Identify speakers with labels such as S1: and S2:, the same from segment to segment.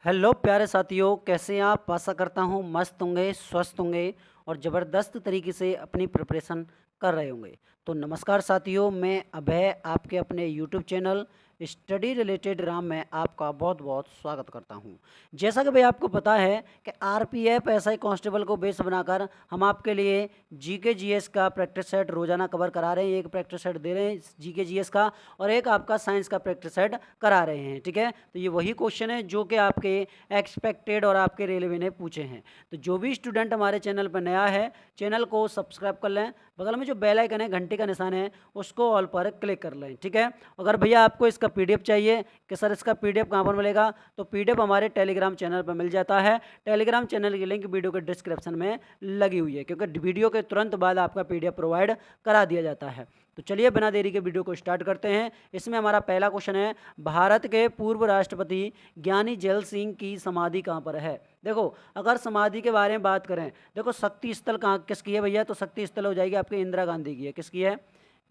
S1: Hello प्यारे साथियों, कैसे हैं आप? आशा करता हूँ मस्त होंगे, स्वस्थ होंगे और ज़बरदस्त तरीके से अपनी प्रिपरेशन कर रहे होंगे। तो नमस्कार साथियों, मैं अभय आपके अपने YouTube channel study related Ram में आपका बहुत बहुत स्वागत करता हूँ। जैसा कि भाई आपको पता है कि आरपीएफ एसआई कांस्टेबल को बेस बनाकर हम आपके लिए जीके जीएस का प्रैक्टिस सेट रोजाना कवर करा रहे हैं। एक प्रैक्टिस सेट दे रहे हैं जीके जीएस का और एक आपका साइंस का प्रैक्टिस सेट करा रहे हैं। ठीक है, तो ये वही क्वेश्चन है जो कि आपके एक्सपेक्टेड और आपके रेलवे ने पूछे हैं। तो जो भी स्टूडेंट हमारे चैनल पर नया है, चैनल को सब्सक्राइब कर लें, बगल में जो बेल आइकन है, घंटे का निशान है, उसको ऑल पर क्लिक कर लें। ठीक है, अगर भैया आपको इसका पीडीएफ चाहिए कि सर इसका पीडीएफ कहाँ पर मिलेगा, तो पीडीएफ हमारे टेलीग्राम चैनल पर मिल जाता है। टेलीग्राम चैनल की लिंक वीडियो के डिस्क्रिप्शन में लगी हुई है, क्योंकि वीडियो के तुरंत बाद आपका पीडीएफ प्रोवाइड करा दिया जाता है। तो चलिए बिना देरी के वीडियो को स्टार्ट करते हैं। इसमें हमारा पहला क्वेश्चन है, भारत के पूर्व राष्ट्रपति ज्ञानी जैल सिंह की समाधि कहाँ पर है? देखो, अगर समाधि के बारे में बात करें, देखो शक्ति स्थल कहाँ किसकी है भैया? तो शक्ति स्थल हो जाएगी आपके इंदिरा गांधी की है। किसकी है?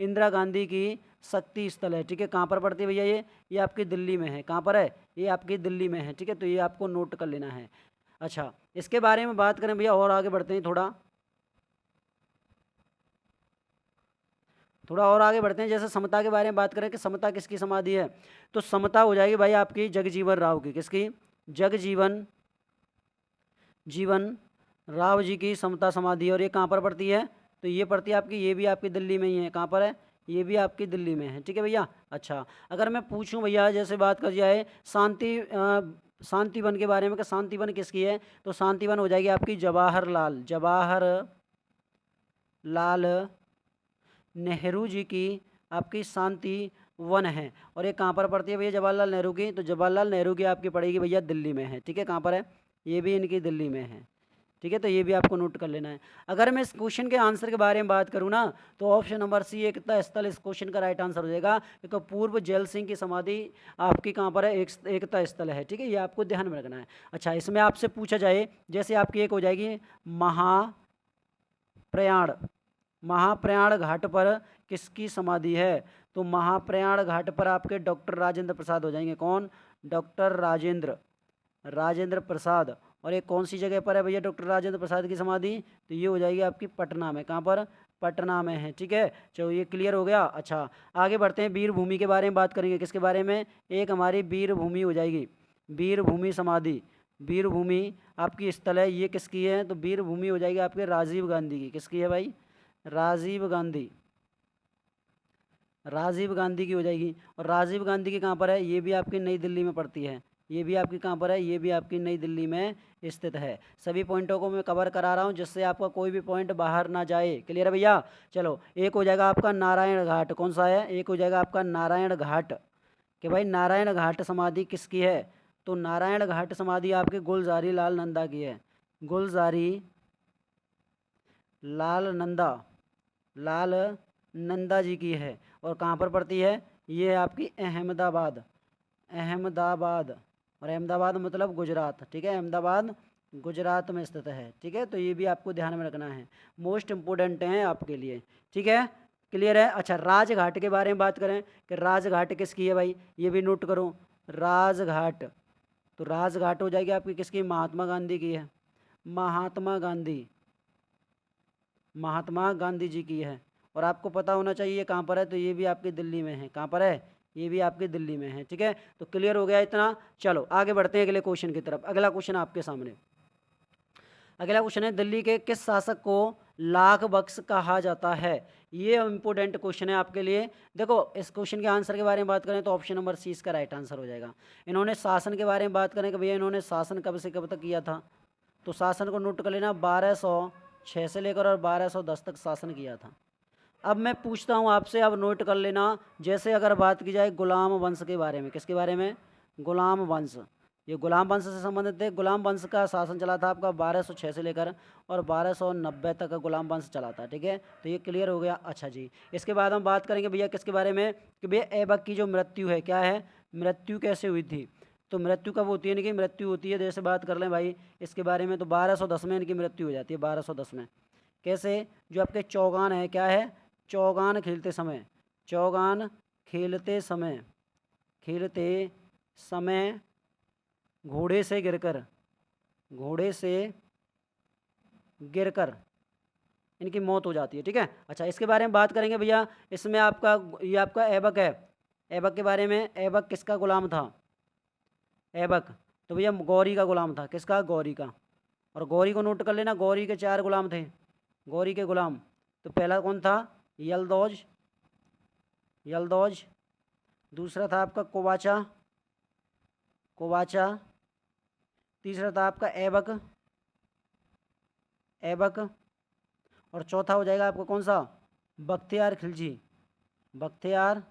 S1: इंदिरा गांधी की शक्ति स्थल है। ठीक है, कहाँ पर पड़ती है भैया? ये आपकी दिल्ली में है। कहाँ पर है? ये आपकी दिल्ली में है। ठीक है, तो ये आपको नोट कर लेना है। अच्छा, इसके बारे में बात करें भैया, और आगे बढ़ते हैं, थोड़ा और आगे बढ़ते हैं। जैसे समता के बारे में बात करें कि समता किसकी समाधि है, तो समता हो जाएगी भाई आपकी जगजीवन राव की। किसकी? जगजीवन जीवन राव जी की समता समाधि। और ये कहाँ पर पड़ती है? तो ये पड़ती है आपकी, ये भी आपकी दिल्ली में ही है। कहाँ पर है? ये भी आपकी दिल्ली में है। ठीक है भैया। अच्छा, अगर मैं पूछूं भैया, जैसे बात कर जाए शांति वन के बारे में कि शांति वन किसकी है, तो शांति वन हो जाएगी आपकी जवाहर लाल नेहरू जी की आपकी शांति वन है। और ये कहाँ पर पड़ती है भैया जवाहरलाल नेहरू की? तो जवाहरलाल नेहरू की आपकी पड़ेगी भैया दिल्ली में है। ठीक है, कहाँ पर है? ये भी इनकी दिल्ली में है। ठीक है, तो ये भी आपको नोट कर लेना है। अगर मैं इस क्वेश्चन के आंसर के बारे में बात करूँ ना, तो ऑप्शन नंबर सी एकता स्थल इस क्वेश्चन का राइट आंसर हो जाएगा, क्योंकि पूर्व जैल सिंह की समाधि आपकी कहाँ पर है? एकता स्थल है। ठीक है, ये आपको ध्यान में रखना है। अच्छा, इसमें आपसे पूछा जाए, जैसे आपकी एक हो जाएगी महाप्रयाण महाप्रयाण घाट पर किसकी समाधि है? तो महाप्रयाण घाट पर आपके डॉक्टर राजेंद्र प्रसाद हो जाएंगे। कौन? डॉक्टर राजेंद्र प्रसाद। और ये कौन सी जगह पर है भैया डॉक्टर राजेंद्र प्रसाद की समाधि? तो ये हो जाएगी आपकी पटना में। कहाँ पर? पटना में है। ठीक है, चलो ये क्लियर हो गया। अच्छा, आगे बढ़ते हैं, वीर भूमि के बारे में बात करेंगे। किसके बारे में? एक हमारी वीर भूमि हो जाएगी, वीर भूमि समाधि। वीर भूमि आपकी स्थल है, ये किसकी है? तो वीर भूमि हो जाएगी आपके राजीव गांधी की। किसकी है भाई? राजीव गांधी की हो जाएगी। और राजीव गांधी की कहाँ पर है? ये भी आपकी नई दिल्ली में पड़ती है। ये भी आपकी कहाँ पर है? ये भी आपकी नई दिल्ली में स्थित है। सभी पॉइंटों को मैं कवर करा रहा हूँ जिससे आपका कोई भी पॉइंट बाहर ना जाए। क्लियर है भैया? चलो, एक हो जाएगा आपका नारायण घाट। कौन सा है? एक हो जाएगा आपका नारायण घाट, कि भाई नारायण घाट समाधि किसकी है? तो नारायण घाट समाधि आपके गुलजारी लाल नंदा की है। गुलजारी लाल नंदा जी की है। और कहाँ पर पड़ती है? ये है आपकी अहमदाबाद। और अहमदाबाद मतलब गुजरात। ठीक है, अहमदाबाद गुजरात में स्थित है। ठीक है, तो ये भी आपको ध्यान में रखना है, मोस्ट इम्पोर्टेंट है आपके लिए। ठीक है, क्लियर है? अच्छा, राजघाट के बारे में बात करें कि राजघाट किसकी है भाई? ये भी नोट करो, राजघाट। तो राजघाट हो जाएगी आपकी किसकी? महात्मा गांधी की है। महात्मा गांधी जी की है। और आपको पता होना चाहिए ये कहाँ पर है, तो ये भी आपकी दिल्ली में है। कहाँ पर है? ये भी आपकी दिल्ली में है। ठीक है, तो क्लियर हो गया इतना। चलो आगे बढ़ते हैं अगले क्वेश्चन की तरफ। अगला क्वेश्चन आपके सामने, अगला क्वेश्चन है, दिल्ली के किस शासक को लाख बख्श कहा जाता है? ये इंपॉर्टेंट क्वेश्चन है आपके लिए। देखो, इस क्वेश्चन के आंसर के बारे में बात करें तो ऑप्शन नंबर सी इसका राइट आंसर हो जाएगा। इन्होंने शासन के बारे में बात करें कि भैया इन्होंने शासन कब से कब तक किया था, तो शासन को नोट कर लेना, 1206 से लेकर और 1210 तक शासन किया था। अब मैं पूछता हूँ आपसे, अब नोट कर लेना। जैसे अगर बात की जाए गुलाम वंश के बारे में, किसके बारे में? गुलाम वंश। ये गुलाम वंश से संबंधित है। गुलाम वंश का शासन चला था आपका 1206 से लेकर और 1290 तक का गुलाम वंश चला था। ठीक है, तो ये क्लियर हो गया। अच्छा जी, इसके बाद हम बात करेंगे भैया किसके बारे में, कि भैया ऐबक की जो मृत्यु है, क्या है? मृत्यु कैसे हुई थी? तो मृत्यु कब होती है इनकी? मृत्यु होती है, जैसे बात कर लें भाई इसके बारे में, तो 1210 में इनकी मृत्यु हो जाती है। 1210 में कैसे? जो आपके चौगान है, क्या है? चौगान खेलते समय, चौगान खेलते समय घोड़े से गिरकर, घोड़े से गिरकर इनकी मौत हो जाती है। ठीक है, अच्छा इसके बारे में बात करेंगे भैया। इसमें आपका ये आपका ऐबक है। ऐबक के बारे में, ऐबक किसका गुलाम था? ऐबक तो भैया गौरी का गुलाम था। किसका? गौरी का। और गौरी को नोट कर लेना, गौरी के 4 गुलाम थे, गौरी के गुलाम। तो पहला कौन था? यलदौज, यलदौज। दूसरा था आपका कुवाचा, कुवाचा। तीसरा था आपका ऐबक, ऐबक। और चौथा हो जाएगा आपका कौन सा? बख्तियार खिलजी, बख्तियार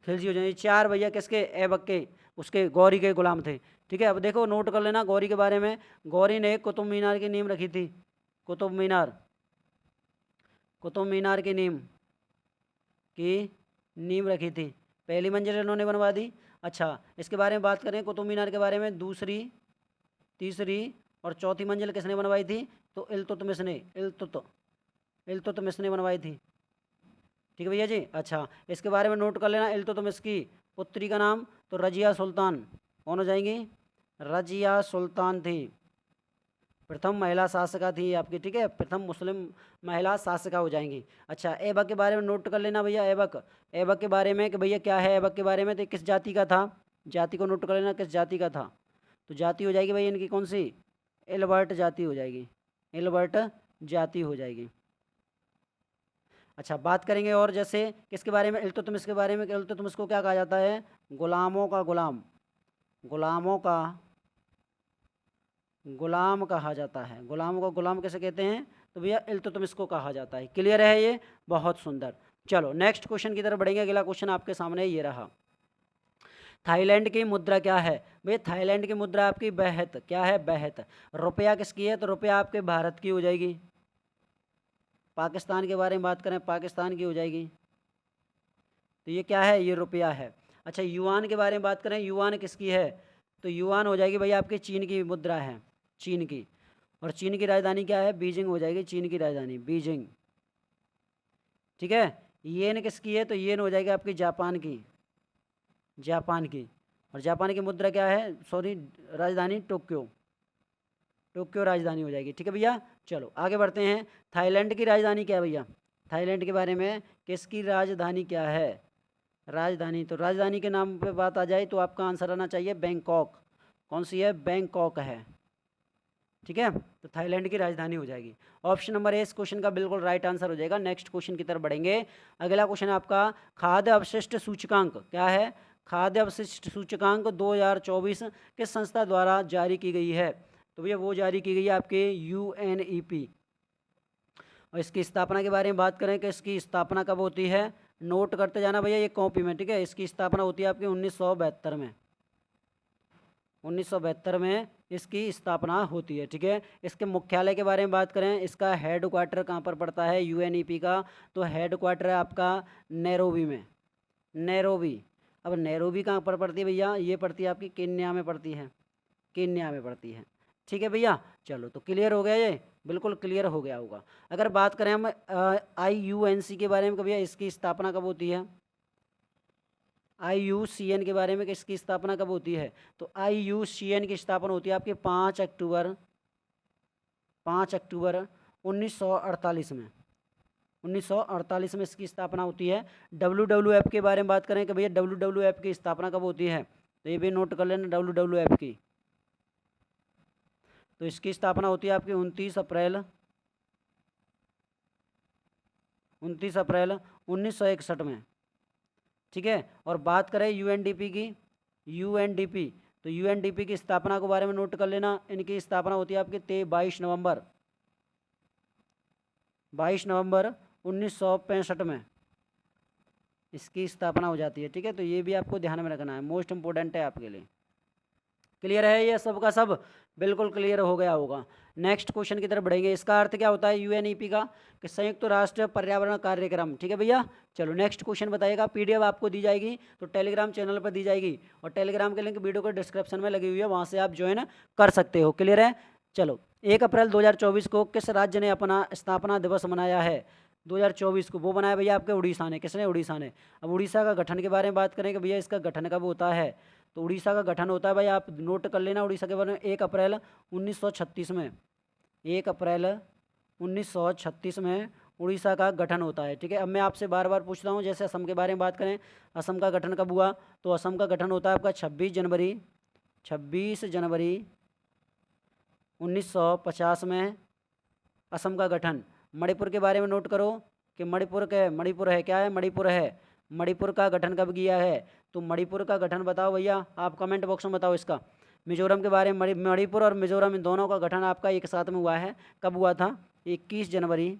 S1: खिलजी हो जाएंगे। 4 भैया किसके? ऐबक के, उसके गौरी के गुलाम थे। ठीक है, अब देखो नोट कर लेना गौरी के बारे में। गौरी ने कुतुब मीनार की नींव रखी थी, कुतुब मीनार, कुतुब मीनार की नींव रखी थी। पहली मंजिल इन्होंने बनवा दी। अच्छा इसके बारे में बात करें कुतुब मीनार के बारे में, दूसरी, तीसरी और चौथी मंजिल किसने बनवाई थी? तो इल्तुतमिश ने, इल्तुतमिश ने बनवाई थी। ठीक है भैया जी। अच्छा इसके बारे में नोट कर लेना, इल्तुतमिश की पुत्री का नाम तो रजिया सुल्तान। कौन हो जाएंगी? रजिया सुल्तान थी, प्रथम महिला शासिका थी आपकी। ठीक है, प्रथम मुस्लिम महिला शासिका हो जाएंगी। अच्छा ऐबक के बारे में नोट कर लेना भैया। ऐबक, ऐबक के बारे में कि भैया क्या है ऐबक के बारे में, तो किस जाति का था? जाति को नोट कर लेना, किस जाति का था? तो जाति हो जाएगी भैया इनकी कौन सी? एल्बर्ट जाति हो जाएगी, एल्बर्ट जाति हो जाएगी। अच्छा बात करेंगे और जैसे किसके बारे में? इल्तुतमिश के बारे में। इल्तुतमिश को क्या कहा जाता है? गुलामों का गुलाम, गुलामों का गुलाम कहा जाता है। गुलामों को गुलाम कैसे कहते हैं? तो भैया इल्तुतमिश को कहा जाता है। क्लियर है ये? बहुत सुंदर। चलो नेक्स्ट क्वेश्चन की तरफ बढ़ेंगे। अगला क्वेश्चन आपके सामने ये रहा, थाईलैंड की मुद्रा क्या है? भैया थाईलैंड की मुद्रा आपकी बेहत। क्या है? बेहत। रुपया किसकी है? तो रुपया आपके भारत की हो जाएगी। पाकिस्तान के बारे में बात करें, पाकिस्तान की हो जाएगी। तो ये क्या है? ये रुपया है। अच्छा युआन के बारे में बात करें, युआन किसकी है? तो युआन हो जाएगी भैया आपकी चीन की मुद्रा है, चीन की। और चीन की राजधानी क्या है? बीजिंग हो जाएगी, चीन की राजधानी बीजिंग। ठीक है, येन किसकी है? तो येन हो जाएगी आपकी जापान की, जापान की। और जापान की मुद्रा क्या है? सॉरी राजधानी टोक्यो, टोक्यो राजधानी हो जाएगी। ठीक है भैया, चलो आगे बढ़ते हैं। थाईलैंड की राजधानी क्या है भैया? थाईलैंड के बारे में किसकी राजधानी क्या है? राजधानी, तो राजधानी के नाम पे बात आ जाए तो आपका आंसर आना चाहिए बैंकॉक। कौन सी है? बैंकॉक है। ठीक है, तो थाईलैंड की राजधानी हो जाएगी। ऑप्शन नंबर ए इस क्वेश्चन का बिल्कुल राइट आंसर हो जाएगा। नेक्स्ट क्वेश्चन की तरफ बढ़ेंगे। अगला क्वेश्चन आपका खाद्य अवशिष्ट सूचकांक क्या है? खाद्य अवशिष्ट सूचकांक 2024 किस संस्था द्वारा जारी की गई है? तो भैया वो जारी की गई है आपके UNEP। और इसकी स्थापना के बारे में बात करें कि इसकी स्थापना कब होती है? नोट करते जाना भैया ये कॉपी में। ठीक है, इसकी स्थापना होती है आपकी 1972 में, 1972 में इसकी स्थापना होती है। ठीक है, इसके मुख्यालय के बारे में बात करें, इसका हेड क्वार्टर कहाँ पर पड़ता है UNEP का? तो हेड क्वार्टर है आपका नैरोबी में, नैरोबी। अब नैरोबी कहाँ पर पड़ती है भैया? ये पड़ती है आपकी केन्या में पड़ती है, केन्या में पड़ती है। ठीक है भैया, चलो तो क्लियर हो गया, ये बिल्कुल क्लियर हो गया होगा। अगर बात करें हम IUNC के बारे में, भैया इसकी स्थापना कब होती है? IUCN के बारे में कि इसकी स्थापना कब होती है? तो IUCN की स्थापना होती है आपके 5 अक्टूबर 1948 में, 1948 में इसकी स्थापना होती है। WWF के बारे में बात करें कि भैया WWF की स्थापना कब होती है? तो ये भी नोट कर लेना WWF की। तो इसकी स्थापना होती है आपकी 29 अप्रैल 1961 में। ठीक है, और बात करें UNDP की, UNDP तो UNDP की स्थापना के बारे में नोट कर लेना। इनकी स्थापना होती है आपकी 22 नवंबर 1965 में इसकी स्थापना हो जाती है। ठीक है, तो ये भी आपको ध्यान में रखना है, मोस्ट इंपोर्टेंट है आपके लिए। क्लियर है ये सब का सब? बिल्कुल क्लियर हो गया होगा। नेक्स्ट क्वेश्चन की तरफ बढ़ेंगे। इसका अर्थ क्या होता है UNEP का? कि संयुक्त राष्ट्र पर्यावरण कार्यक्रम। ठीक है भैया, चलो नेक्स्ट क्वेश्चन बताइएगा। PDF आपको दी जाएगी तो टेलीग्राम चैनल पर दी जाएगी, और टेलीग्राम के लिंक वीडियो के डिस्क्रिप्शन में लगी हुई है, वहाँ से आप ज्वाइन कर सकते हो। क्लियर है? चलो 1 अप्रैल 2024 को किस राज्य ने अपना स्थापना दिवस मनाया है? 2024 को वो बनाया भैया आपके उड़ीसा ने। किसने? उड़ीसा ने। अब उड़ीसा का गठन के बारे में बात करें कि भैया इसका गठन कब होता है? तो उड़ीसा का गठन होता है भाई, आप नोट कर लेना उड़ीसा के बारे में, 1 अप्रैल 1936 में, 1 अप्रैल 1936 में उड़ीसा का गठन होता है। ठीक है, अब मैं आपसे बार बार पूछता हूँ, जैसे असम के बारे में बात करें, असम का गठन कब हुआ, तो असम का गठन होता है आपका 26 जनवरी 1950 में असम का गठन। मणिपुर के बारे में नोट करो कि मणिपुर है, क्या है, मणिपुर है, मणिपुर का गठन कब किया है, तो मणिपुर का गठन बताओ भैया, आप कमेंट बॉक्स में बताओ इसका। मिजोरम के बारे में, मणिपुर और मिजोरम इन दोनों का गठन आपका एक साथ में हुआ है, कब हुआ था, 21 जनवरी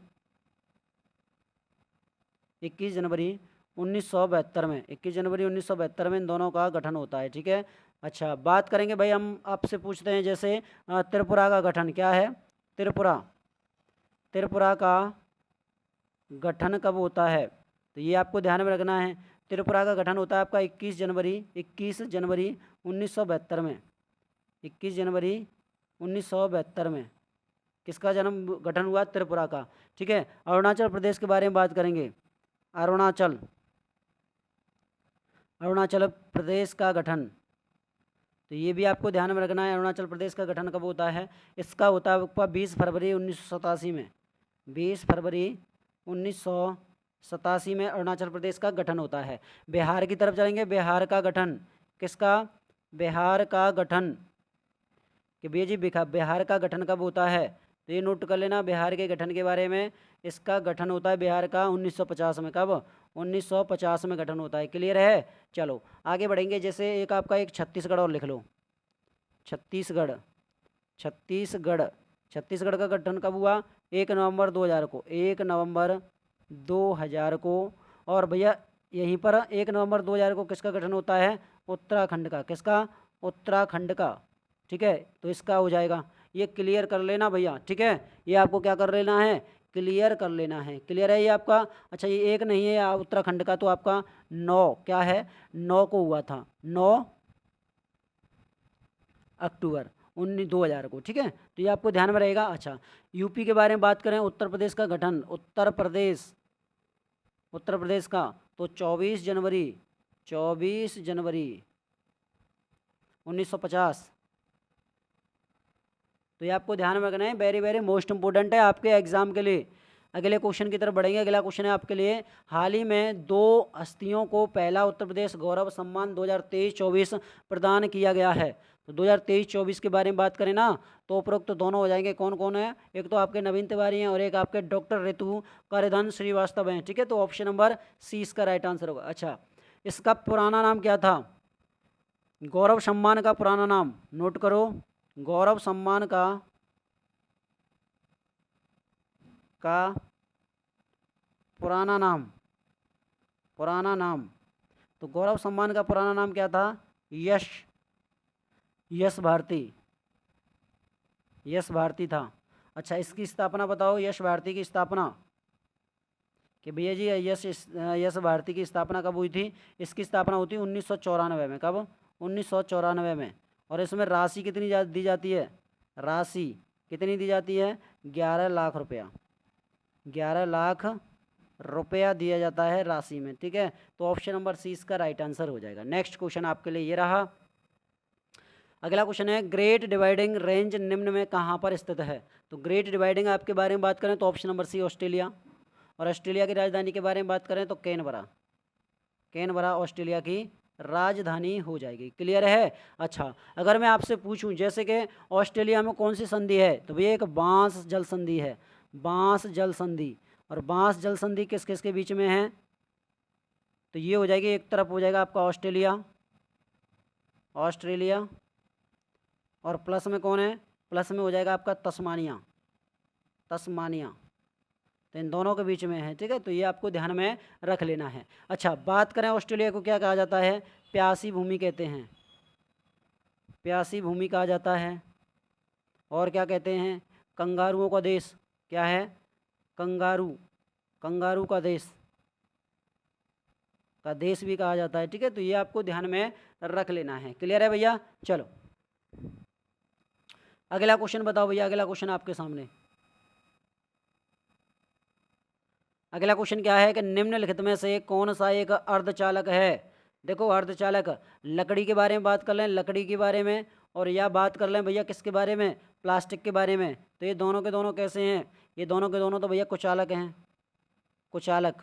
S1: 1972 में, 21 जनवरी 1972 में इन दोनों का गठन होता है। ठीक है, अच्छा बात करेंगे भाई, हम आपसे पूछते हैं जैसे त्रिपुरा का गठन, क्या है, त्रिपुरा का गठन कब होता है, तो ये आपको ध्यान में रखना है। त्रिपुरा का गठन होता है आपका 21 जनवरी 1972 में, 21 जनवरी 1972 में किसका गठन हुआ, त्रिपुरा का। ठीक है, अरुणाचल प्रदेश के बारे में बात करेंगे, अरुणाचल प्रदेश का गठन, तो ये भी आपको ध्यान में रखना है, अरुणाचल प्रदेश का गठन कब होता है, इसका होता है आपका 20 फरवरी 1987 में, 20 फरवरी 1987 में अरुणाचल प्रदेश का गठन होता है। बिहार की तरफ चलेंगे, बिहार का गठन किसका, बिहार का गठन, कि भैया जी बिहार का गठन कब होता है, तो ये नोट कर लेना बिहार के गठन के बारे में, इसका गठन होता है बिहार का 1950 में, कब, 1950 में गठन होता है। क्लियर है, चलो आगे बढ़ेंगे। जैसे एक आपका एक छत्तीसगढ़ और लिख लो, छत्तीसगढ़ का गठन कब हुआ, 1 नवंबर 2000 को, 1 नवंबर 2000 को। और भैया यहीं पर 1 नवंबर 2000 को किसका गठन होता है, उत्तराखंड का, किसका, उत्तराखंड का। ठीक है, तो इसका हो जाएगा, ये क्लियर कर लेना भैया। ठीक है, ये आपको क्या कर लेना है, क्लियर कर लेना है। क्लियर है ये आपका। अच्छा ये एक नहीं है उत्तराखंड का, तो आपका 9 क्या है, 9 को हुआ था, 9 अक्टूबर 2000 को। ठीक है, तो ये आपको ध्यान में रहेगा। अच्छा यूपी के बारे में बात करें, उत्तर प्रदेश का गठन, उत्तर प्रदेश का, तो 24 जनवरी 1950। तो ये आपको ध्यान में रखना है, वेरी वेरी मोस्ट इंपोर्टेंट है आपके एग्जाम के लिए। अगले क्वेश्चन की तरफ बढ़ेंगे। अगला क्वेश्चन है आपके लिए, हाल ही में 2 हस्तियों को पहला उत्तर प्रदेश गौरव सम्मान 2023-24 प्रदान किया गया है। तो 2023-24 के बारे में बात करें ना, तो उपरोक्त तो दोनों हो जाएंगे, कौन कौन है, एक तो आपके नवीन तिवारी हैं और एक आपके डॉक्टर ऋतु करधन श्रीवास्तव हैं। ठीक है, तो ऑप्शन नंबर सी इसका राइट आंसर होगा। अच्छा इसका पुराना नाम क्या था, गौरव सम्मान का पुराना नाम नोट करो, गौरव सम्मान का पुराना नाम, तो गौरव सम्मान का पुराना नाम क्या था, यश भारती था। अच्छा इसकी स्थापना बताओ, यश भारती की स्थापना, कि भैया जी यश भारती की स्थापना कब हुई थी, इसकी स्थापना हुई थी 1994 में, कब, 1994 में। और इसमें राशि कितनी दी जाती है, राशि कितनी दी जाती है, 11 लाख रुपया, 11 लाख रुपया दिया जाता है राशि में। ठीक है, तो ऑप्शन नंबर सी इसका राइट आंसर हो जाएगा। नेक्स्ट क्वेश्चन आपके लिए ये रहा। अगला क्वेश्चन है, ग्रेट डिवाइडिंग रेंज निम्न में कहाँ पर स्थित है। तो ग्रेट डिवाइडिंग आपके बारे में बात करें तो ऑप्शन नंबर सी ऑस्ट्रेलिया, और ऑस्ट्रेलिया की राजधानी के बारे में बात करें तो कैनबरा ऑस्ट्रेलिया की राजधानी हो जाएगी। क्लियर है। अच्छा अगर मैं आपसे पूछूं जैसे कि ऑस्ट्रेलिया में कौन सी संधि है, तो भैया एक बांस जल संधि है, बांस जल संधि। और बांस जल संधि किस किस के बीच में है, तो ये हो जाएगी, एक तरफ हो जाएगा आपका ऑस्ट्रेलिया, और प्लस में कौन है, प्लस में हो जाएगा आपका तस्मानिया, तो इन दोनों के बीच में है। ठीक है, तो ये आपको ध्यान में रख लेना है। अच्छा बात करें ऑस्ट्रेलिया को क्या कहा जाता है, प्यासी भूमि कहते हैं, प्यासी भूमि कहा जाता है। और क्या कहते हैं, कंगारुओं का देश, क्या है, कंगारू का देश भी कहा जाता है। ठीक है, तो ये आपको ध्यान में रख लेना है। क्लियर है भैया। चलो अगला क्वेश्चन बताओ भैया, अगला क्वेश्चन आपके सामने, अगला क्वेश्चन क्या है कि निम्नलिखित में से कौन सा एक अर्धचालक है, देखो अर्धचालक, लकड़ी के बारे में बात कर लें, लकड़ी के बारे में, और या बात कर लें भैया किसके बारे में, प्लास्टिक के बारे में, तो ये दोनों के दोनों कैसे हैं, ये दोनों के दोनों तो भैया कुचालक हैं, कुचालक।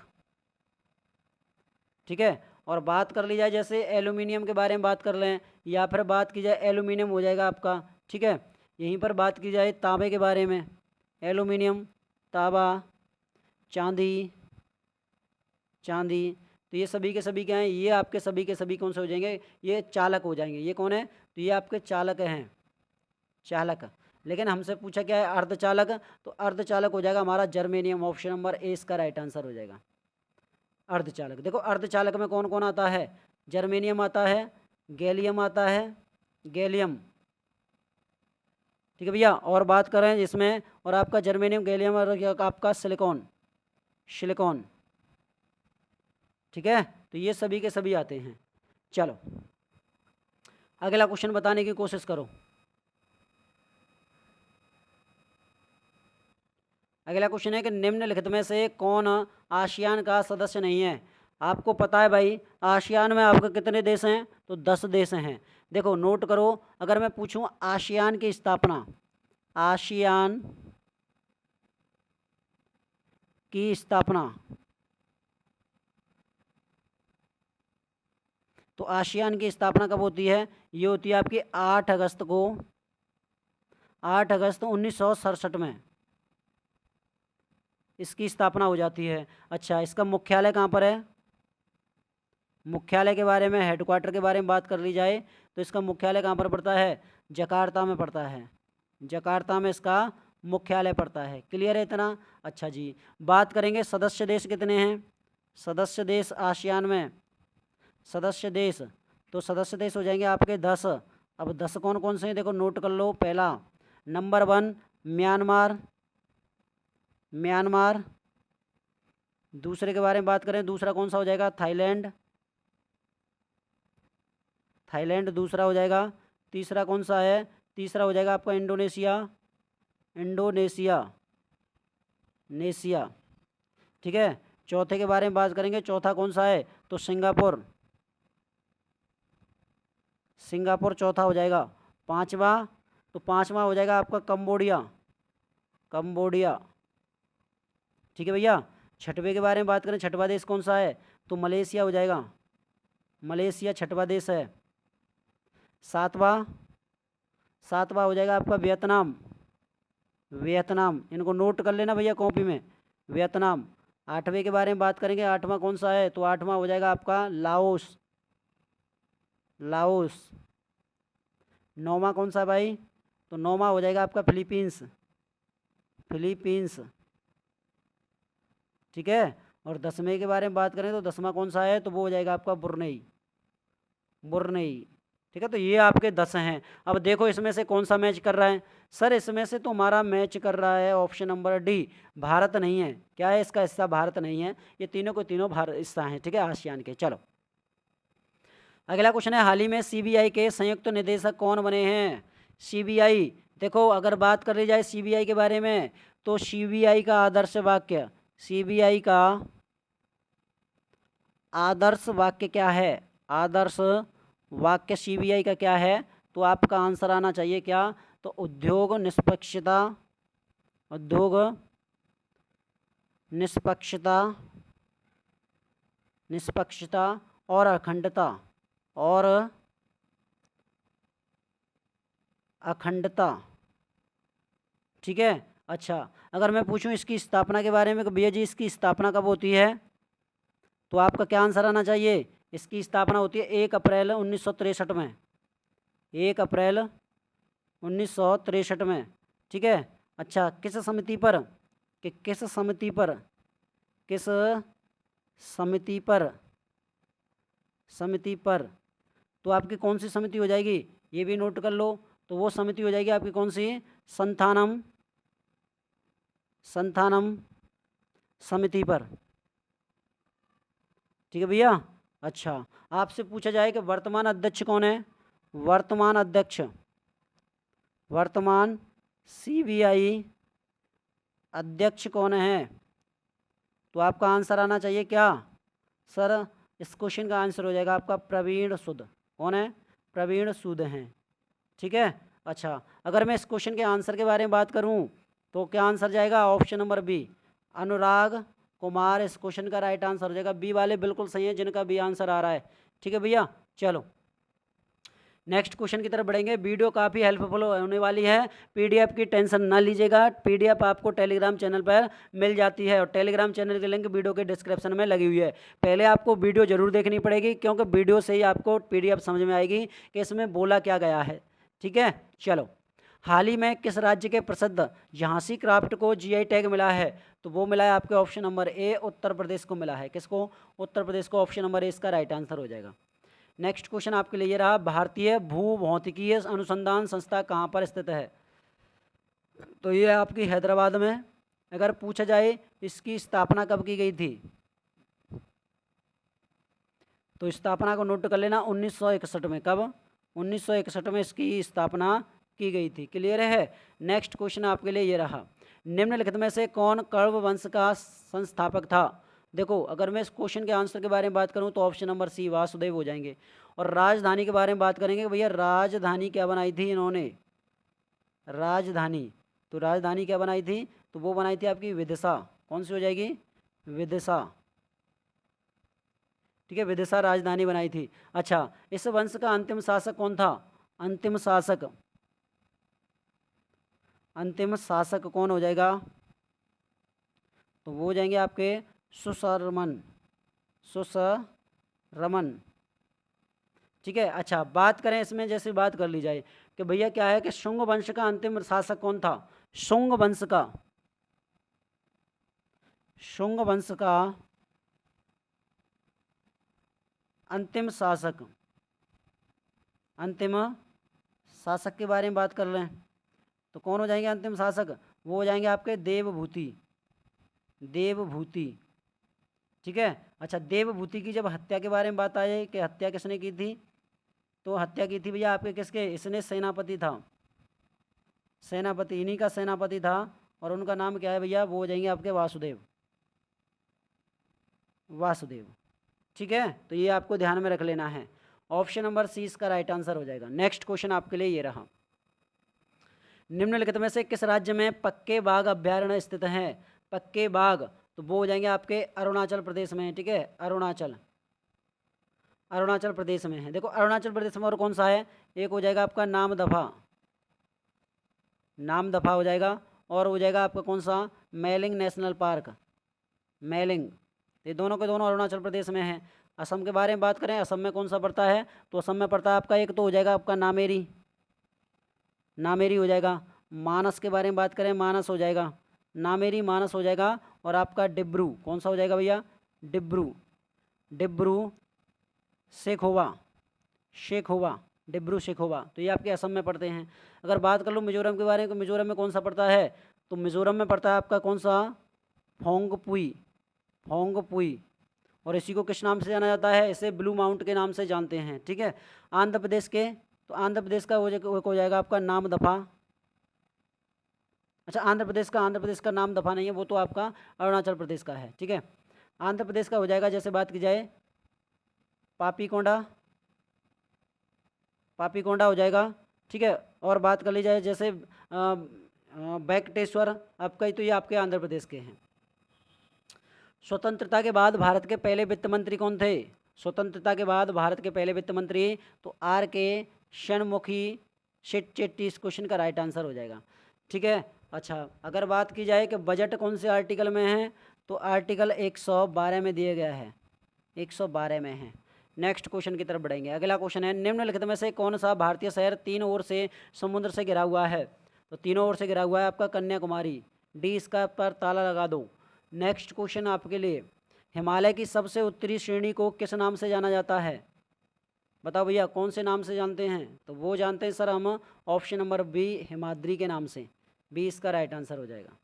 S1: ठीक है। और बात कर ली जाए जैसे एल्यूमिनियम के बारे में बात कर लें, या फिर बात की जाए एल्यूमिनियम हो जाएगा आपका। ठीक है। यहीं पर बात की जाए तांबे के बारे में, एल्यूमिनियम, तांबा, चांदी, चांदी, तो ये सभी के सभी क्या हैं, ये आपके सभी के सभी कौन से हो जाएंगे, ये चालक हो जाएंगे। ये कौन है, तो ये आपके चालक हैं, चालक। लेकिन हमसे पूछा क्या है, अर्धचालक, तो अर्धचालक हो जाएगा हमारा जर्मेनियम। ऑप्शन नंबर ए इसका राइट आंसर हो जाएगा, अर्धचालक। देखो अर्धचालक में कौन कौन आता है, जर्मेनियम आता है, गैलियम आता है, गैलियम। ठीक है भैया। और बात करें इसमें, और आपका जर्मेनियम, गैलियम और आपका सिलिकॉन, सिलिकॉन। ठीक है। तो ये सभी के सभी आते हैं। चलो अगला क्वेश्चन बताने की कोशिश करो। अगला क्वेश्चन है कि निम्नलिखित में से कौन आसियान का सदस्य नहीं है। आपको पता है भाई आसियान में आपके कितने देश हैं, तो 10 देश हैं। देखो नोट करो, अगर मैं पूछूं आसियान की स्थापना, आसियान की स्थापना, तो आसियान की स्थापना कब होती है, ये होती है आपकी 8 अगस्त को, 8 अगस्त 1967 में इसकी स्थापना हो जाती है। अच्छा, इसका मुख्यालय कहाँ पर है, मुख्यालय के बारे में, हेडक्वार्टर के बारे में बात कर ली जाए तो इसका मुख्यालय कहाँ पर पड़ता है, जकार्ता में पड़ता है, जकार्ता में इसका मुख्यालय पड़ता है। क्लियर है इतना। अच्छा जी, बात करेंगे सदस्य देश कितने हैं, सदस्य देश आसियान में, सदस्य देश, तो सदस्य देश हो जाएंगे आपके 10। अब 10 कौन कौन से हैं, देखो नोट कर लो। पहला नंबर 1 म्यांमार, म्यांमार। दूसरे के बारे में बात करें, दूसरा कौन सा हो जाएगा, थाईलैंड, थाईलैंड दूसरा हो जाएगा। तीसरा कौन सा है, तीसरा हो जाएगा आपका इंडोनेशिया, इंडोनेशिया, नेशिया। ठीक है। चौथे के बारे में बात करेंगे, चौथा कौन सा है, तो सिंगापुर, सिंगापुर चौथा हो जाएगा। पांचवा, तो पांचवा हो जाएगा आपका कंबोडिया, कंबोडिया। ठीक है भैया। छठवें के बारे में बात करें, छठवां देश कौन सा है, तो मलेशिया हो जाएगा, मलेशिया छठवां देश है। सातवां, सातवां हो जाएगा आपका वियतनाम, वियतनाम। इनको नोट कर लेना भैया कॉपी में, वियतनाम। आठवें के बारे में बात करेंगे, आठवां कौन सा है, तो आठवां हो जाएगा आपका लाओस, लाओस। नौवां कौन सा है भाई, तो नौवां हो जाएगा आपका फिलीपींस, फिलीपींस। ठीक है। और 10वें के बारे में बात करें तो 10वां कौन सा है, तो वो हो जाएगा आपका बुरनई, बुरनई। ठीक है। तो ये आपके 10 हैं। अब देखो इसमें से कौन सा मैच कर रहा है, सर इसमें से तो हमारा मैच कर रहा है ऑप्शन नंबर डी, भारत नहीं है। क्या है इसका हिस्सा, भारत नहीं है। ये तीनों को तीनों भारत हिस्सा हैं। ठीक है, आसियान के। चलो अगला क्वेश्चन है, हाल ही में सीबीआई के संयुक्त निदेशक कौन बने हैं। सीबीआई, देखो अगर बात कर ली जाए सीबीआई के बारे में, तो सीबीआई का आदर्श वाक्य, सीबीआई का आदर्श वाक्य क्या है, आदर्श वाक्य सीबीआई का क्या है, तो आपका आंसर आना चाहिए क्या, तो उद्योग निष्पक्षता, उद्योग निष्पक्षता, निष्पक्षता और अखंडता, और अखंडता। ठीक है। अच्छा, अगर मैं पूछूं इसकी स्थापना के बारे में कि भैया जी इसकी स्थापना कब होती है, तो आपका क्या आंसर आना चाहिए, इसकी स्थापना होती है 1 अप्रैल 1963 में, 1 अप्रैल 1963 में। ठीक है। अच्छा, किस समिति पर, कि किस समिति पर, किस समिति पर, समिति पर, तो आपकी कौन सी समिति हो जाएगी, ये भी नोट कर लो। तो वो समिति हो जाएगी आपकी कौन सी, संथानम, संथानम समिति पर। ठीक है भैया। अच्छा, आपसे पूछा जाए कि वर्तमान अध्यक्ष कौन है, वर्तमान अध्यक्ष, वर्तमान सीबीआई अध्यक्ष कौन है, तो आपका आंसर आना चाहिए क्या, सर इस क्वेश्चन का आंसर हो जाएगा आपका प्रवीण सूद। कौन है? प्रवीण सूद हैं। ठीक है। अच्छा, अगर मैं इस क्वेश्चन के आंसर के बारे में बात करूं तो क्या आंसर जाएगा? ऑप्शन नंबर बी, अनुराग कुमार इस क्वेश्चन का राइट आंसर हो जाएगा। बी वाले बिल्कुल सही है जिनका बी आंसर आ रहा है। ठीक है भैया, चलो नेक्स्ट क्वेश्चन की तरफ बढ़ेंगे। वीडियो काफ़ी हेल्पफुल होने वाली है, पीडीएफ की टेंशन ना लीजिएगा। पीडीएफ आपको टेलीग्राम चैनल पर मिल जाती है और टेलीग्राम चैनल की लिंक वीडियो के डिस्क्रिप्शन में लगी हुई है। पहले आपको वीडियो जरूर देखनी पड़ेगी क्योंकि वीडियो से ही आपको पीडीएफ समझ में आएगी कि इसमें बोला क्या गया है। ठीक है, चलो हाल ही में किस राज्य के प्रसिद्ध झांसी क्राफ्ट को जीआई टैग मिला है? तो वो मिला है आपके option number A, Uttar Pradesh को मिला है। किसको? उत्तर प्रदेश को। ऑप्शन नंबर ए इसका राइट आंसर हो जाएगा। नेक्स्ट क्वेश्चन आपके लिए ये रहा, भारतीय भूभौतिकीय अनुसंधान संस्था कहाँ पर स्थित है? तो ये आपकी हैदराबाद में। अगर पूछा जाए इसकी स्थापना कब की गई थी तो स्थापना को नोट कर लेना 1961 में। कब? 1961 में इसकी स्थापना की गई थी। क्लियर है। नेक्स्ट क्वेश्चन आपके लिए ये रहा, निम्नलिखित में से कौन कण्व वंश का संस्थापक था? देखो अगर मैं इस क्वेश्चन के आंसर के बारे में बात करूं तो ऑप्शन नंबर सी, वासुदेव हो जाएंगे। और राजधानी के बारे में बात करेंगे, भैया राजधानी क्या बनाई थी इन्होंने? राजधानी, तो राजधानी क्या बनाई थी? तो वो बनाई थी आपकी विदिशा। कौन सी हो जाएगी? विदिशा। ठीक है, विदिशा राजधानी बनाई थी। अच्छा, इस वंश का अंतिम शासक कौन था? अंतिम शासक, अंतिम शासक कौन हो जाएगा? तो वो हो जाएंगे आपके सुशर्मन, सुशरमन। ठीक है। अच्छा, बात करें इसमें, जैसे बात कर ली जाए कि भैया क्या है कि शुंग वंश का अंतिम शासक कौन था? शुंग वंश का, शुंग वंश का अंतिम शासक, अंतिम शासक के बारे में बात कर रहे हैं तो कौन हो जाएंगे अंतिम शासक? वो हो जाएंगे आपके देवभूति, देवभूति। ठीक है। अच्छा, देवभूति की जब हत्या के बारे में बात आई कि हत्या किसने की थी, तो हत्या की थी भैया आपके किसके? इसने सेनापति था, सेनापति, इन्हीं का सेनापति था। और उनका नाम क्या है भैया? वो हो जाएंगे आपके वासुदेव, वासुदेव। ठीक है, तो ये आपको ध्यान में रख लेना है। ऑप्शन नंबर सी इसका राइट आंसर हो जाएगा। नेक्स्ट क्वेश्चन आपके लिए ये रहा, निम्नलिखित में से किस राज्य में पक्के बाघ अभ्यारण्य स्थित हैं? पक्के बाघ, तो वो हो जाएंगे आपके अरुणाचल प्रदेश में। ठीक है, अरुणाचल, अरुणाचल प्रदेश में है। देखो अरुणाचल प्रदेश में और कौन सा है? एक हो जाएगा आपका नामदफा, नामदफा हो जाएगा। और हो जाएगा आपका कौन सा? Mailing national park, mailing. ये दोनों के दोनों अरुणाचल प्रदेश में हैं। असम के बारे में बात करें, असम में कौन सा पड़ता है? तो असम में पड़ता है आपका एक तो हो जाएगा आपका नामेरी, नामेरी हो जाएगा। मानस के बारे में बात करें, मानस हो जाएगा, नामेरी मानस हो जाएगा। और आपका डिब्रू, कौन सा हो जाएगा भैया? डिब्रू, डिब्रू शेखोवा, शेखोवा, डिब्रू शेखोवा। तो ये आपके असम में पड़ते हैं। अगर बात कर लो मिजोरम के बारे में, तो मिजोरम में कौन सा पड़ता है? तो मिजोरम में पड़ता है आपका कौन सा? फोंगपुई, फोंगपुई। और इसी को किस नाम से जाना जाता है? इसे ब्लू माउंट के नाम से जानते हैं। ठीक है। आंध्र प्रदेश के, तो आंध्र प्रदेश का हो जाएगा आपका नामदफा। अच्छा, आंध्र प्रदेश का नामदफा नहीं है, वो तो आपका अरुणाचल प्रदेश का है। ठीक है, आंध्र प्रदेश का हो जाएगा, जैसे बात की जाए पापीकोंडा, पापीकोंडा हो जाएगा। ठीक है। और बात कर ली जाए जैसे वेंकटेश्वर आपका, तो ये आपके आंध्र प्रदेश के हैं। स्वतंत्रता के बाद भारत के पहले वित्त मंत्री कौन थे? स्वतंत्रता के बाद भारत के पहले वित्त मंत्री तो आर के षणमुखी शेट्टी इस क्वेश्चन का राइट आंसर हो जाएगा। ठीक है। अच्छा, अगर बात की जाए कि बजट कौन से आर्टिकल में है, तो आर्टिकल 112 में दिया गया है, 112 में है। नेक्स्ट क्वेश्चन की तरफ बढ़ेंगे। अगला क्वेश्चन है, निम्नलिखित में से कौन सा भारतीय शहर तीनों ओर से समुद्र से घिरा हुआ है? तो तीनों ओर से घिरा हुआ है आपका कन्याकुमारी, डी इसका पर ताला लगा दो। नेक्स्ट क्वेश्चन आपके लिए, हिमालय की सबसे उत्तरी श्रेणी को किस नाम से जाना जाता है? बताओ भैया कौन से नाम से जानते हैं? तो वो जानते हैं सर हम ऑप्शन नंबर बी, हिमाद्री के नाम से। बी इसका राइट आंसर हो जाएगा।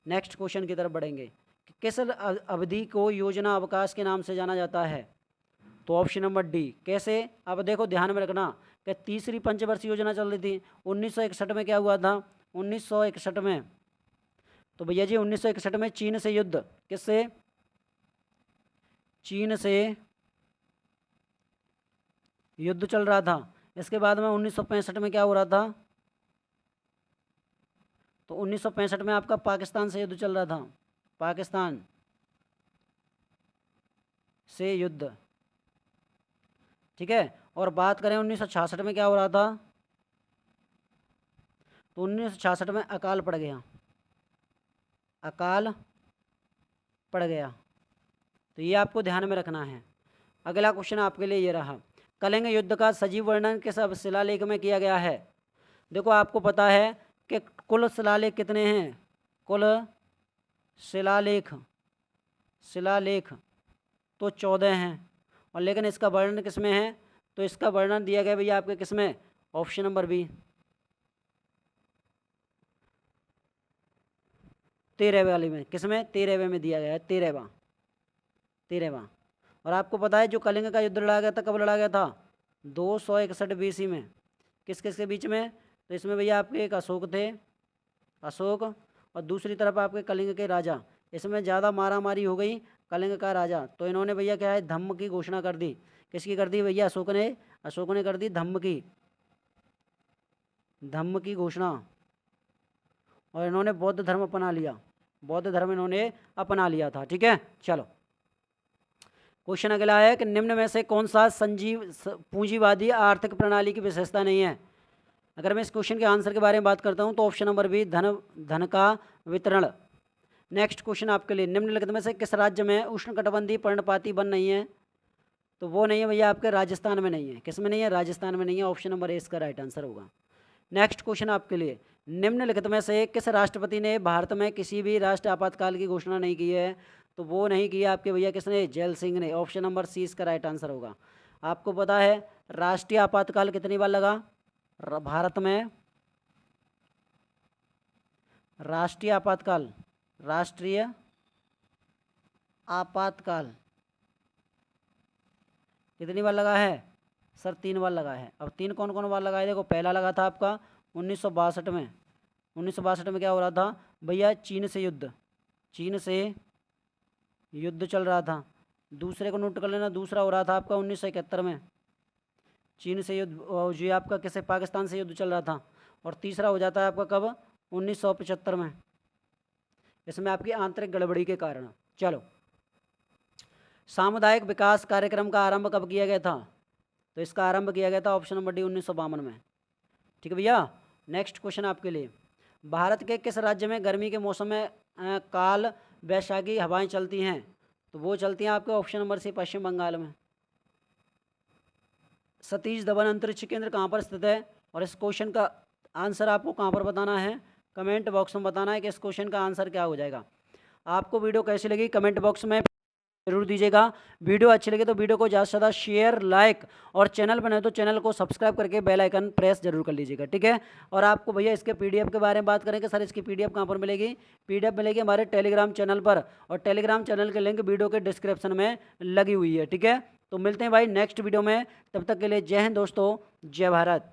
S1: नेक्स्ट क्वेश्चन की तरफ बढ़ेंगे, किस अवधि को योजना अवकाश के नाम से जाना जाता है? तो ऑप्शन नंबर डी। कैसे? अब देखो ध्यान में रखना कि तीसरी पंचवर्षीय योजना चल रही थी। 1961 में क्या हुआ था? 1961 में, तो भैया जी 1961 में चीन से युद्ध, किससे? चीन से युद्ध चल रहा था। इसके बाद में 1965 में क्या हो रहा था? तो 1965 में आपका पाकिस्तान से युद्ध चल रहा था, पाकिस्तान से युद्ध, ठीक है। और बात करें 1966 में क्या हो रहा था? तो 1966 में अकाल पड़ गया, अकाल पड़ गया। तो ये आपको ध्यान में रखना है। अगला क्वेश्चन आपके लिए ये रहा, कलिंग युद्ध का सजीव वर्णन किस शिलालेख में किया गया है? देखो आपको पता है कि कुल शिलालेख कितने हैं? कुल शिलालेख तो 14 हैं, और लेकिन इसका वर्णन किस में है? तो इसका वर्णन दिया गया भैया आपके किस में? ऑप्शन नंबर बी, 13वें वाली में। किस में? 13वें में दिया गया है, 13वां। और आपको पता है जो कलिंग का युद्ध लड़ा गया था, कब लड़ा गया था? 261 BC में। किस किस के बीच में? तो इसमें भैया आपके एक अशोक थे, अशोक, और दूसरी तरफ आपके कलिंग के राजा। इसमें ज़्यादा मारामारी हो गई कलिंग का राजा, तो इन्होंने भैया क्या है, धम्म की घोषणा कर दी। किसकी कर दी भैया? अशोक ने कर दी धम्म की घोषणा, और इन्होंने बौद्ध धर्म अपना लिया, बौद्ध धर्म इन्होंने अपना लिया था, ठीक है। चलो क्वेश्चन अगला है कि निम्न में से कौन सा पूंजीवादी आर्थिक प्रणाली की विशेषता नहीं है? अगर मैं इस क्वेश्चन के आंसर के बारे में बात करता हूं तो ऑप्शन नंबर बी, धन का वितरण। नेक्स्ट क्वेश्चन आपके लिए, निम्नलिखित में से किस राज्य में उष्णकटिबंधीय पर्णपाती वन नहीं है? तो वो नहीं है भैया आपके राजस्थान में नहीं है। किस में नहीं है? राजस्थान में नहीं है। ऑप्शन नंबर ए इसका राइट आंसर होगा। नेक्स्ट क्वेश्चन आपके लिए, निम्नलिखित में से किस राष्ट्रपति ने भारत में किसी भी राष्ट्र आपातकाल की घोषणा नहीं की है? तो वो नहीं किया आपके भैया किसने? जैल सिंह ने। ऑप्शन नंबर सी इसका राइट आंसर होगा। आपको पता है राष्ट्रीय आपातकाल कितनी बार लगा भारत में? राष्ट्रीय आपातकाल कितनी बार लगा है सर? 3 बार लगा है। अब 3 कौन कौन बार लगा है? देखो पहला लगा था आपका 1962 में। 1962 में क्या हो रहा था भैया? चीन से युद्ध चल रहा था। दूसरे को नोट कर लेना, दूसरा हो रहा था आपका 1971 में, चीन से युद्ध, जो आपका किसे? पाकिस्तान से युद्ध चल रहा था। और तीसरा हो जाता है आपका कब? 1975 में, इसमें आपकी आंतरिक गड़बड़ी के कारण। चलो, सामुदायिक विकास कार्यक्रम का आरंभ कब किया गया था? तो इसका आरंभ किया गया था ऑप्शन नंबर डी 1952 में, ठीक है भैया। नेक्स्ट क्वेश्चन आपके लिए, भारत के किस राज्य में गर्मी के मौसम में काल वैशाखी हवाएं चलती हैं? तो वो चलती हैं आपके ऑप्शन नंबर सी, पश्चिम बंगाल में। सतीश धवन अंतरिक्ष केंद्र कहाँ पर स्थित है? और इस क्वेश्चन का आंसर आपको कहाँ पर बताना है? कमेंट बॉक्स में बताना है कि इस क्वेश्चन का आंसर क्या हो जाएगा। आपको वीडियो कैसी लगी कमेंट बॉक्स में जरूर दीजिएगा। वीडियो अच्छी लगे तो वीडियो को ज़्यादा से ज़्यादा शेयर, लाइक, और चैनल पर नए तो चैनल को सब्सक्राइब करके बेल आइकन प्रेस जरूर कर लीजिएगा, ठीक है। और आपको भैया इसके पीडीएफ के बारे में बात करें कि सर इसकी पीडीएफ कहाँ पर मिलेगी? पीडीएफ मिलेगी हमारे टेलीग्राम चैनल पर, और टेलीग्राम चैनल के लिंक वीडियो के डिस्क्रिप्शन में लगी हुई है, ठीक है। तो मिलते हैं भाई नेक्स्ट वीडियो में, तब तक के लिए जय हिंद दोस्तों, जय भारत।